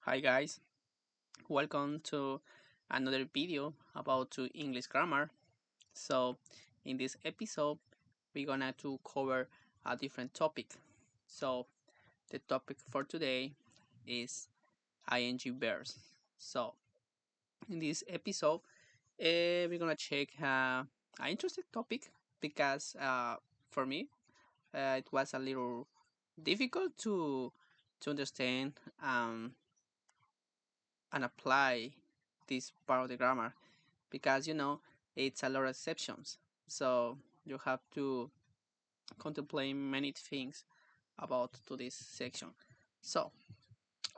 Hi guys, welcome to another video about to English grammar. So in this episode we're gonna to cover a different topic. So the topic for today is ing verbs. So in this episode we're gonna check an interesting topic because for me it was a little difficult to understand and apply this part of the grammar because it's a lot of exceptions, so you have to contemplate many things about to this section. So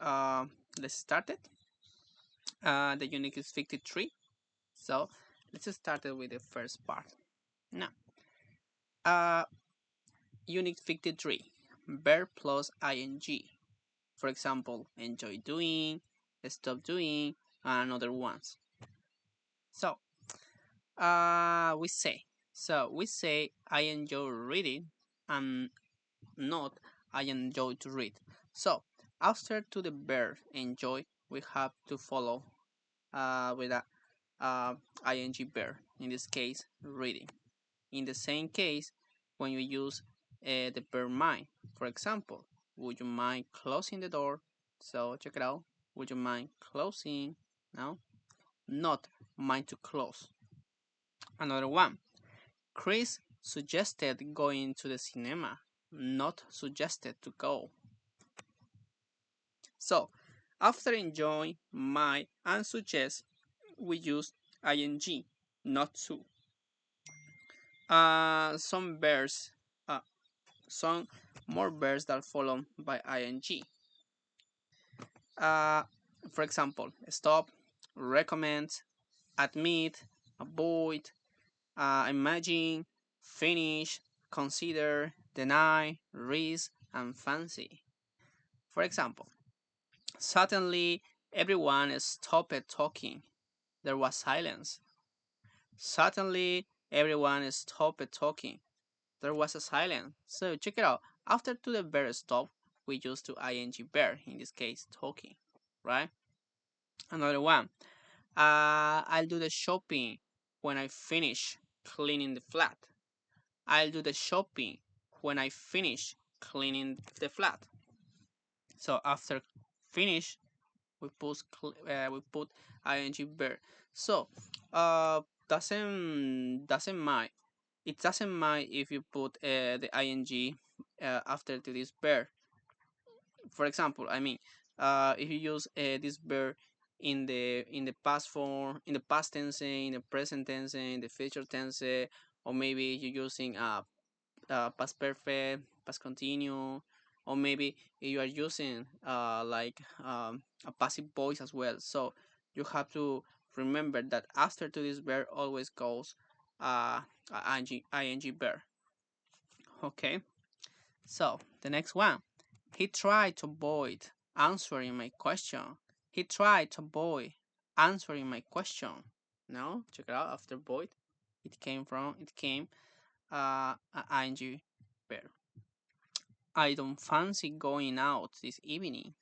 uh, let's start it. The unique is 53, so let's start it with the first part now. uh, Unit 53, verb plus ing. For example, enjoy doing, stop doing, and other ones. So we say I enjoy reading and not I enjoy to read. So after to the verb enjoy, we have to follow with a uh, ing verb. In this case, reading. In the same case, when you use the verb mind, for example, would you mind closing the door? So check it out. Would you mind closing? No, not mind to close. Another one. Chris suggested going to the cinema, not suggested to go. So, after enjoy, might, and suggest, we use ing, not to. Some verbs, uh, some more verbs that follow by ing. Uh, for example, stop, recommend, admit, avoid, imagine, finish, consider, deny, risk, and fancy. For example, suddenly everyone stopped talking. There was silence. Suddenly everyone stopped talking. There was a silence. So check it out. After to the verb stop, we use to ing verb, in this case talking, right? Another one. I'll do the shopping when I finish cleaning the flat. I'll do the shopping when I finish cleaning the flat. So after finish, we put ing verb. So doesn't mind. It doesn't mind if you put the ing after to this verb. For example, if you use this verb in the past form, in the past tense, in the present tense, in the future tense, or maybe you're using past perfect, past continue, or maybe you are using a passive voice as well. So you have to remember that after to this verb always goes ing verb. Okay, so the next one. He tried to avoid answering my question. He tried to avoid answering my question. No, check it out. After void, it came ing verb. I don't fancy going out this evening.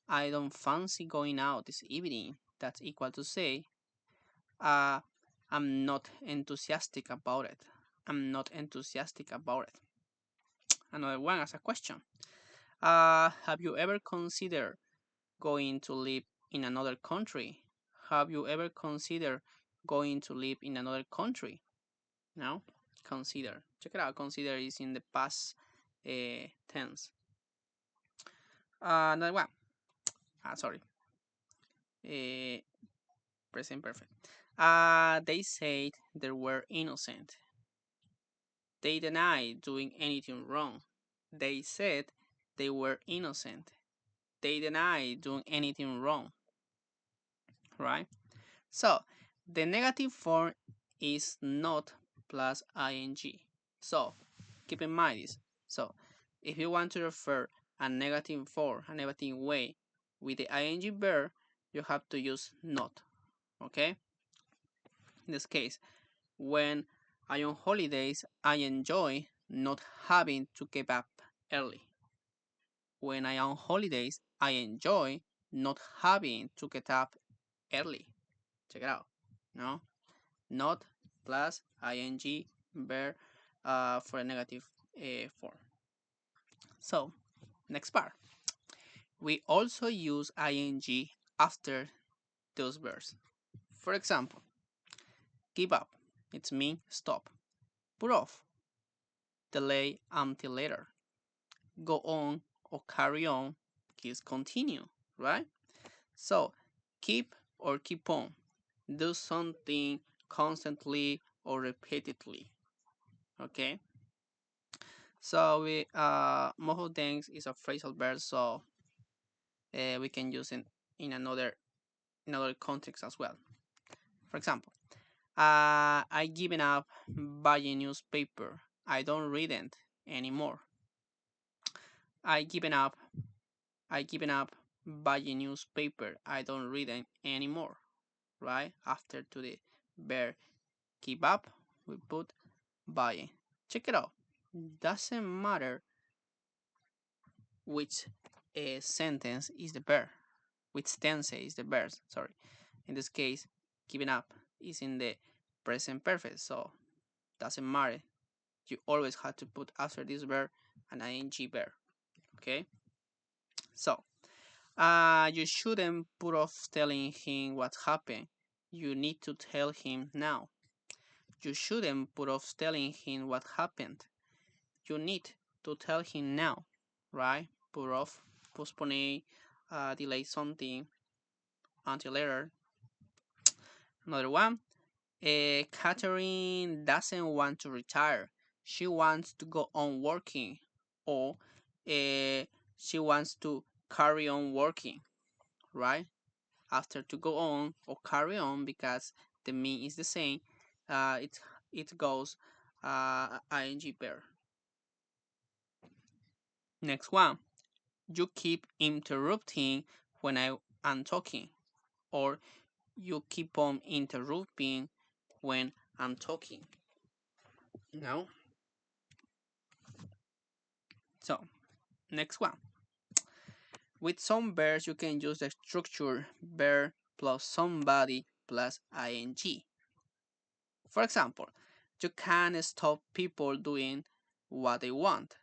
I don't fancy going out this evening. That's equal to say, uh, I'm not enthusiastic about it. I'm not enthusiastic about it. Another one as a question. Have you ever considered going to live in another country? Have you ever considered going to live in another country? No? Consider. Check it out. Consider is in the past tense. Another one. Sorry. Uh, Present perfect. They said they were innocent. They denied doing anything wrong. They said they were innocent. They denied doing anything wrong. Right? So the negative form is not plus ing. So keep in mind this. So if you want to refer a negative form, a negative way with the ing verb, you have to use not. Okay? In this case, when I'm on holidays, I enjoy not having to get up early. When I'm on holidays, I enjoy not having to get up early. Check it out. No, not plus ing verb for a negative form. So, next part. We also use ing after those verbs. For example, give up. It means stop. Put off. Delay until later. Go on or carry on is continue, right? So, keep or keep on. Do something constantly or repeatedly. Okay. So we most of things is a phrasal verb, so we can use it in another context as well. For example, I given up buying newspaper. I don't read it anymore. I given up. I given up buying newspaper. I don't read it anymore. Right after to the verb give up, we put buying. Check it out. Doesn't matter which sentence is the verb, which tense is the verb. Sorry. In this case, giving up is in the present perfect, so doesn't matter. You always have to put after this verb an ing verb. Okay. So, you shouldn't put off telling him what happened. You need to tell him now. You shouldn't put off telling him what happened. You need to tell him now, right? Put off, postpone, delay something until later. Another one. Catherine doesn't want to retire. She wants to go on working, or she wants to carry on working, right? After to go on or carry on because the mean is the same. It goes ing pair. Next one. You keep interrupting when I am talking, or you keep on interrupting when I'm talking. No. So next one. With some verbs, you can use the structure verb plus somebody plus ing. For example, you can't stop people doing what they want.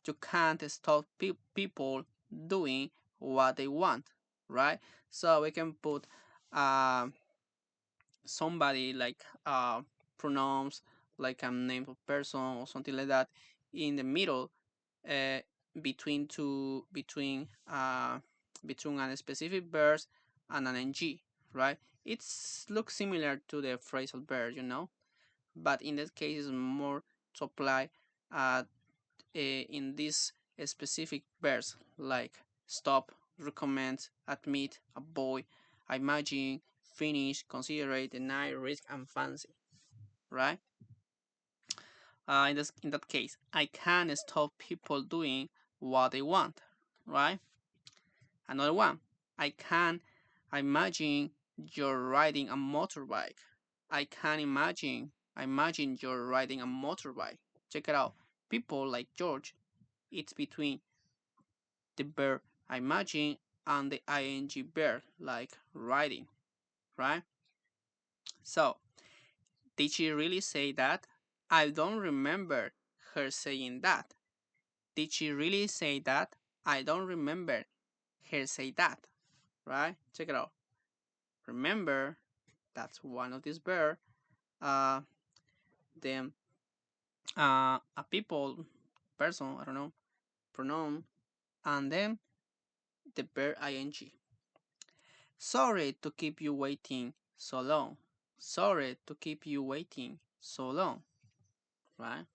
You can't stop people doing what they want, right? So we can put uh, somebody like pronouns, like a name of person or something like that, in the middle uh, between a specific verb and an ing, right? It looks similar to the phrasal verb, but in that case, it's more to apply in these specific verbs like stop, recommend, admit, avoid, imagine, finish, consider, deny, risk, and fancy, right? In that case, I can't stop people doing what they want, right? Another one, I can imagine you're riding a motorbike. I can imagine you're riding a motorbike. Check it out. People like George, it's between the verb imagine and the ing verb like riding, right? So, did she really say that? I don't remember her saying that. Did she really say that? I don't remember her say that, right? Check it out. Remember, that's one of these verbs. Uh, then a people, person, I don't know, pronoun, and then the verb ing. Sorry to keep you waiting so long. Sorry to keep you waiting so long, right?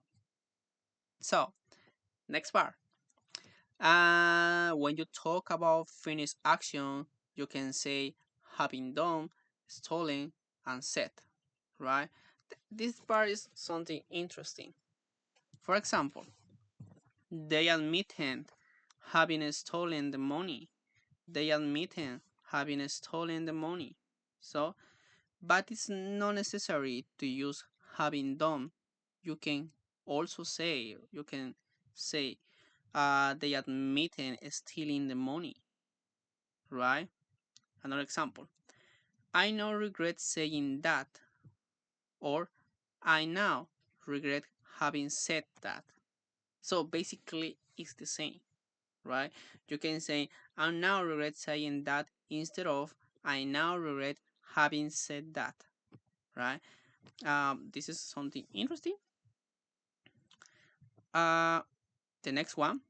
So, next part. When you talk about finished action, you can say having done, stolen, and set, right? This part is something interesting. For example, they admitted having stolen the money. They admitted having stolen the money. So, but it's not necessary to use having done. You can also say, they admitted stealing the money, right? Another example. I now regret saying that, or I now regret having said that. So basically, it's the same, right? You can say, I now regret saying that instead of I now regret having said that, right? This is something interesting. Uh, the next one.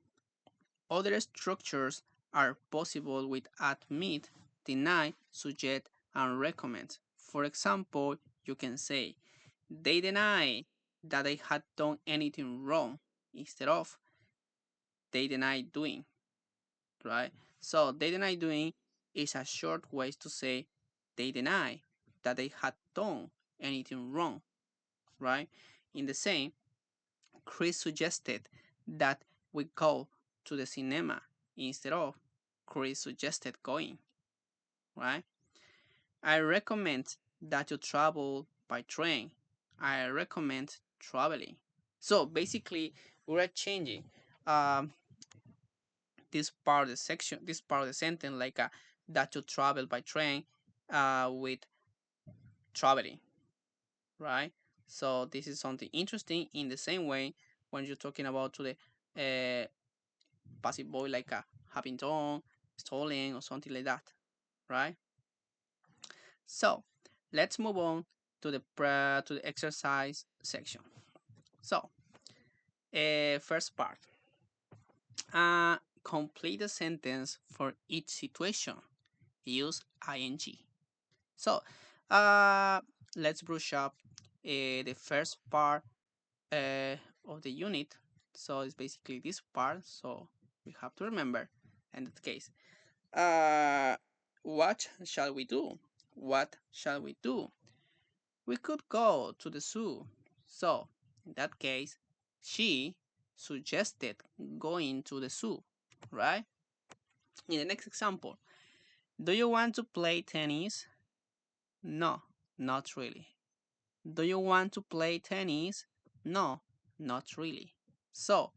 Other structures are possible with admit, deny, suggest, and recommend. For example, you can say, they deny that they had done anything wrong instead of they deny doing, right? So they deny doing is a short way to say they deny that they had done anything wrong, right? In the same, Chris suggested that we go to the cinema instead of Chris suggested going, right? I recommend that you travel by train. I recommend traveling. So basically, we're changing um, this part of the section, this part of the sentence, like that you travel by train with traveling, right? So this is something interesting. In the same way, when you're talking about to the passive voice, like having done, stolen, or something like that, right? So let's move on to the exercise section. So first part, uh, complete the sentence for each situation. Use ing. So let's brush up the first part of the unit. So it's basically this part. So we have to remember in that case. What shall we do? What shall we do? We could go to the zoo. So, in that case, she suggested going to the zoo, right? In the next example, do you want to play tennis? No, not really. Do you want to play tennis? No, not really. So,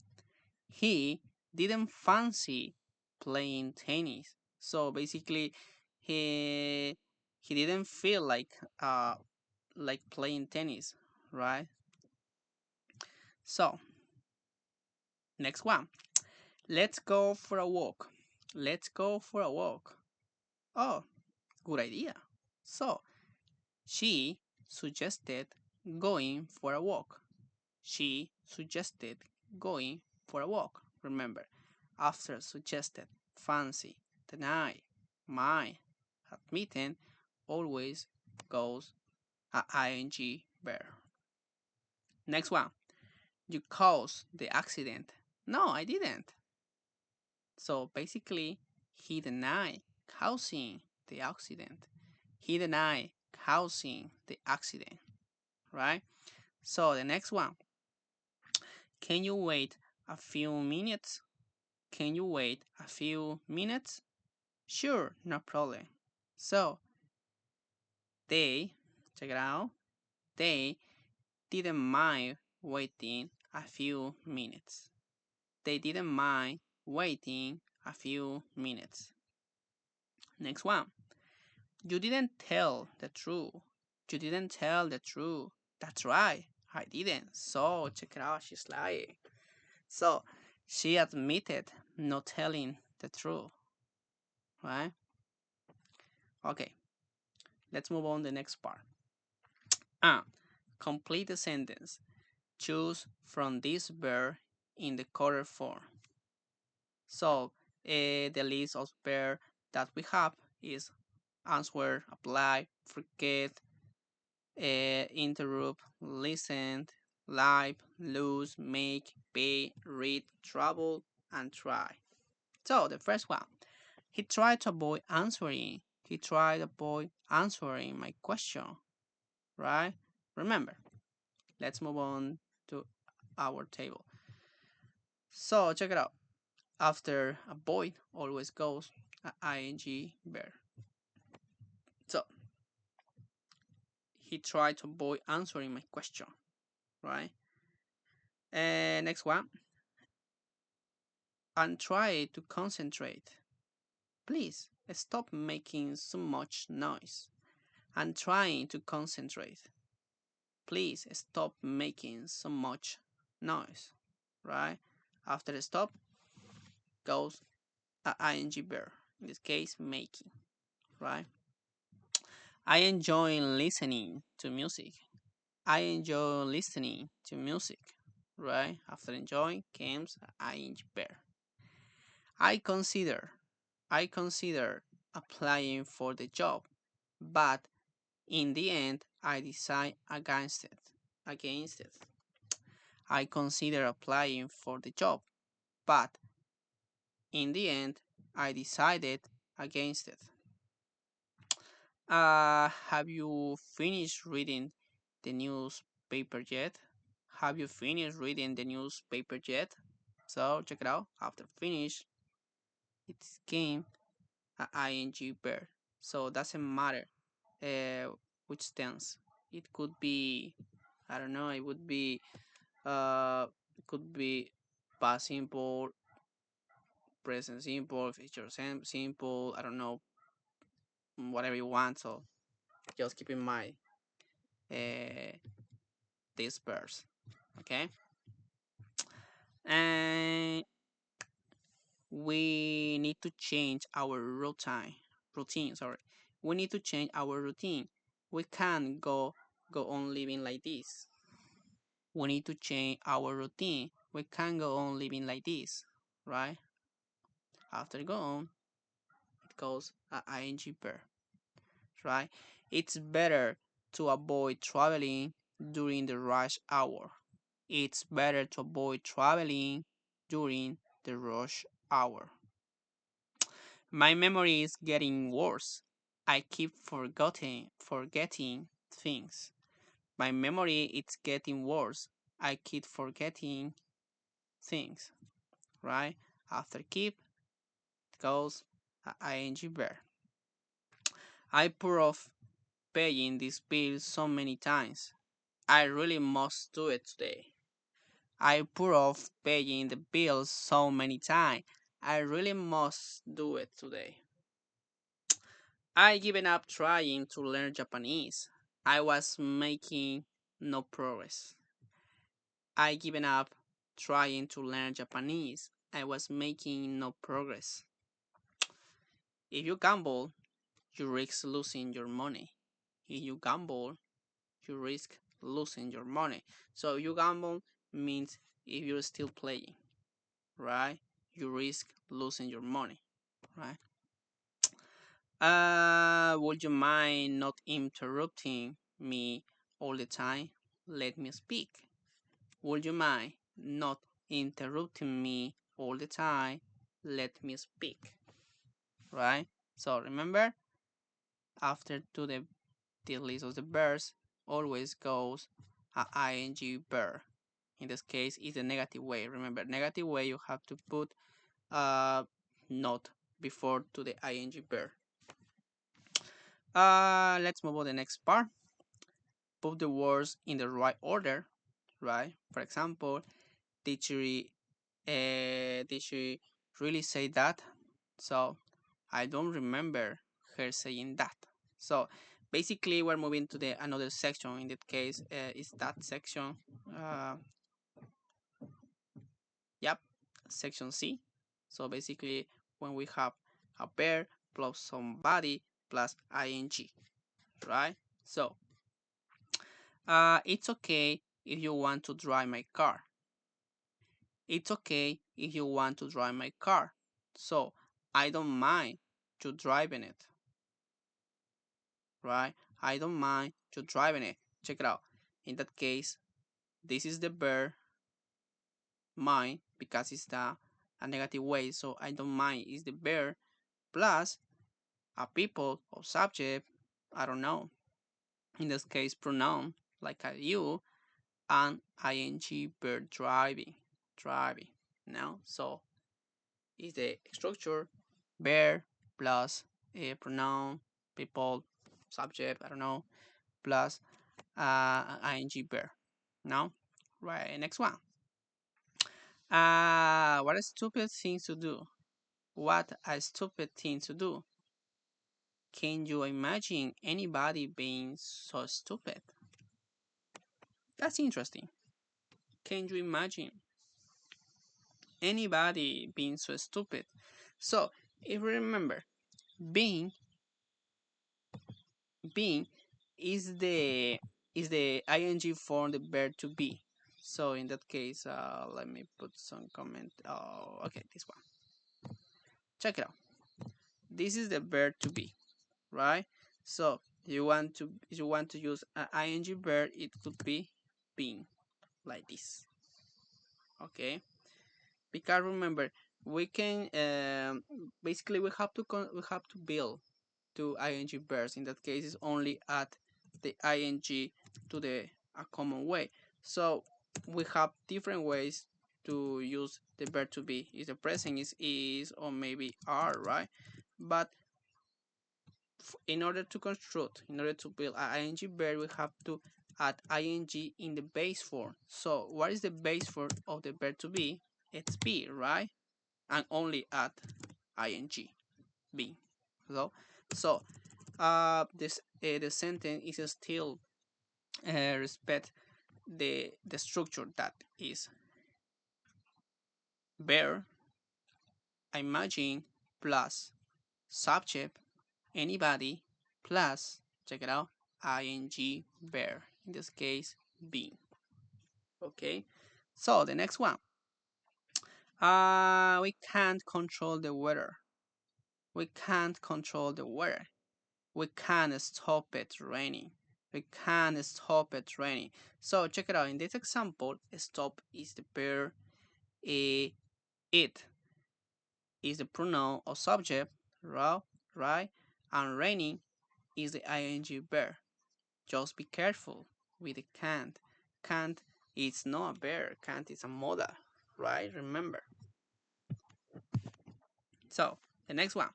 he didn't fancy playing tennis. So basically, he he didn't feel like playing tennis, right? So next one, let's go for a walk. Let's go for a walk. Oh, good idea. So she suggested going for a walk. She suggested going for a walk. Remember, after suggested, fancy, deny, might, admitting, always goes a ing verb. Next one. You caused the accident. No, I didn't. So basically, he denied causing the accident. He denied causing the accident, right? So the next one. Can you wait a few minutes? Can you wait a few minutes? Sure, no problem. So they, check it out, they didn't mind waiting a few minutes. They didn't mind waiting a few minutes. Next one. You didn't tell the truth. You didn't tell the truth. That's right. I didn't. So check it out. She's lying. So she admitted not telling the truth. Right? Okay. Let's move on to the next part. Complete the sentence. Choose from this verb in the correct form. So the list of verbs that we have is answer, apply, forget, interrupt, listen, live, lose, make, pay, read, travel, and try. So the first one, he tried to avoid answering. He tried to avoid answering my question, right? Remember, let's move on to our table. So check it out. After avoid always goes a ing verb. So he tried to avoid answering my question, right? And next one, and try to concentrate. Please stop making so much noise. I'm trying to concentrate. Please stop making so much noise. Right? After stop goes a ing verb. In this case, making. Right? I enjoy listening to music. I enjoy listening to music. Right? After enjoy comes ing verb. I consider I consider applying for the job, but in the end I decide against it. Against it. I consider applying for the job, but in the end I decided against it. Have you finished reading the newspaper yet? Have you finished reading the newspaper yet? So check it out. After finish, it came a ing verb. So doesn't matter uh, which tense. It could be, I don't know, it would be, could be past simple, present simple, future simple, I don't know, whatever you want. So just keep in mind uh, these verbs, okay? And we need to change our routine, sorry. We need to change our routine. We can't go on living like this. We need to change our routine. We can't go on living like this, right? After go on, it goes a ing verb, right? It's better to avoid traveling during the rush hour. It's better to avoid traveling during the rush hour. My memory is getting worse. I keep forgetting things. My memory is getting worse. I keep forgetting things, right? After keep it goes a ing verb. I put off paying this bill so many times. I really must do it today. I put off paying the bills so many times. I really must do it today. I given up trying to learn Japanese. I was making no progress. I given up trying to learn Japanese. I was making no progress. If you gamble, you risk losing your money. If you gamble, you risk losing your money. So you gamble means if you're still playing, right? You risk losing your money, right? Would you mind not interrupting me all the time? Let me speak. Would you mind not interrupting me all the time? Let me speak, right? So remember, after the list of the verbs always goes a ing verb. In this case, it's the negative way. Remember, negative way you have to put not before to the ing verb. Let's move on to the next part. Put the words in the right order, right? For example, did she really say that? So I don't remember her saying that. So basically, we're moving to the another section. In that case, is that section? Uh, yep, section C. So basically, when we have a verb plus somebody plus ing, right? So it's okay if you want to drive my car. It's okay if you want to drive my car. So I don't mind you driving it, right? I don't mind you driving it. Check it out. In that case, this is the verb mind because it's a negative way. So I don't mind is the verb plus a people or subject. I don't know. In this case, pronoun like a you and ing verb driving. Driving. Now, so is the structure verb plus a pronoun, people, subject, I don't know, plus ing verb. Now, right, next one. What a stupid thing to do. What a stupid thing to do. can you imagine anybody being so stupid? That's interesting. Can you imagine anybody being so stupid? So, if you remember, being being is the ing form the verb to be. So in that case, let me put some comment. Oh, okay, this one. Check it out. This is the verb to be, right? So you want to use an ing verb, it could be being, like this. Okay, because remember, we can basically we have to build two ing verbs. In that case, it's only add the ing to the a common way. So we have different ways to use the verb to be. Is the present is or maybe are, right? But in order to construct, in order to build an ing verb, we have to add ing in the base form. So what is the base form of the verb to be? It's be, right? And only add ing, be. So this the sentence is still respect the structure that is bear, imagine plus subject anybody plus, check it out, ing bear, in this case being. Okay, so the next one, we can't control the weather. We can't control the weather. We can't stop it raining. We can't stop it raining. So check it out. In this example, stop is the verb, it is the pronoun or subject, right? And raining is the ing verb. Just be careful with the can't. Can't is not a verb. Can't is a modal, right? Remember. So the next one.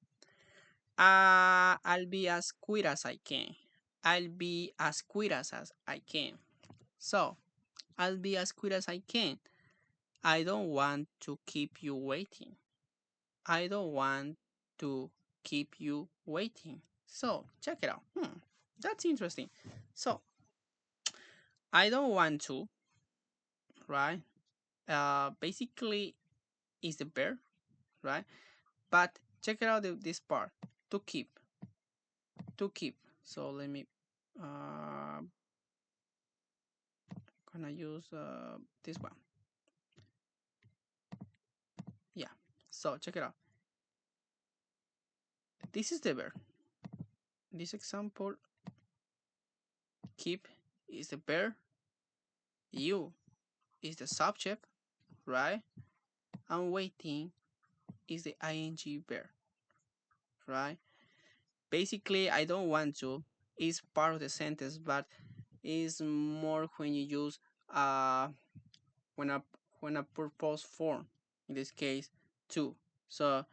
I'll be as quick as I can. I'll be as quick as I can. So I'll be as quick as I can. I don't want to keep you waiting. I don't want to keep you waiting. So check it out. That's interesting. So I don't want to, right? Basically is the verb, right? But check it out this part. To keep. To keep. So let me gonna use this one. Yeah. So check it out. This is the verb. This example, keep is the verb. You is the subject, right? And waiting is the ing verb, right? Basically, I don't want to is part of the sentence, but is more when you use when a when a purpose form. In this case, to. So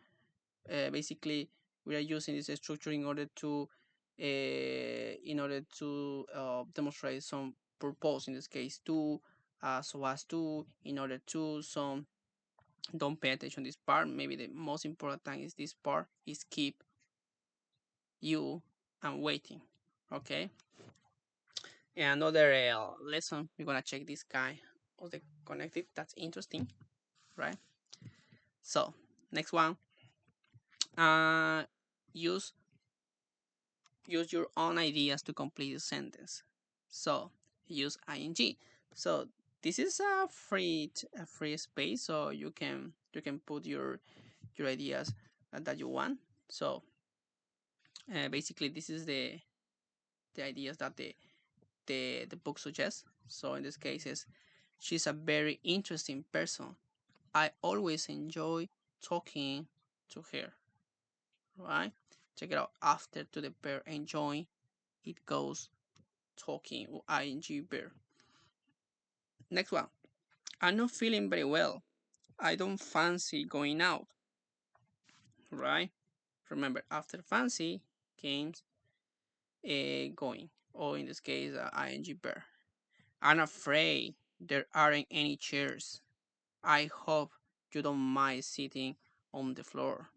basically, we are using this structure in order to demonstrate some purpose. In this case, to, so as to, in order to, some. Don't pay attention to this part. Maybe the most important thing is this part is keep, you, and waiting. Okay. And another lesson, we're gonna check this guy of the connective. That's interesting, right? So next one, uh, use use your own ideas to complete the sentence. So use ing. So this is a free space, so you can put your ideas that you want. So basically, this is the ideas that the book suggests. So in this case, is she's a very interesting person. I always enjoy talking to her. Right? Check it out. After to the verb enjoy, it goes talking or ing verb. Next one. I'm not feeling very well. I don't fancy going out. Right? Remember, after fancy comes going, or in this case, ing verb. I'm afraid there aren't any chairs. I hope you don't mind sitting on the floor.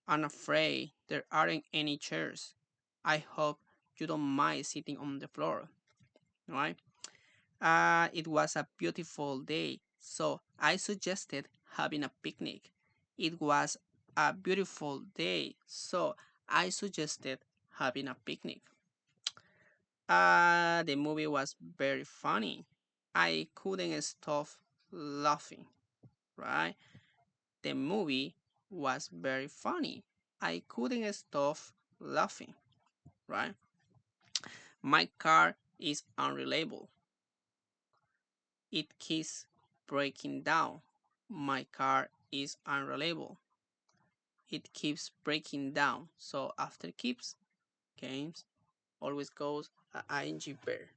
I'm afraid there aren't any chairs. I hope you don't mind sitting on the floor, right? It was a beautiful day, so I suggested having a picnic. It was a beautiful day, so I suggested having a picnic. The movie was very funny. I couldn't stop laughing, right? The movie was very funny. I couldn't stop laughing, right? My car is unreliable. It keeps breaking down. My car is unreliable. It keeps breaking down. So after keeps, games always goes a ing pair.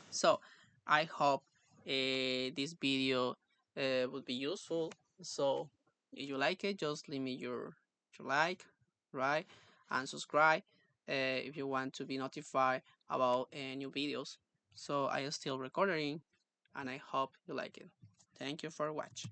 So I hope this video would be useful. So if you like it, just leave me your like, right, and subscribe if you want to be notified about new videos. So I am still recording, and I hope you like it. Thank you for watching.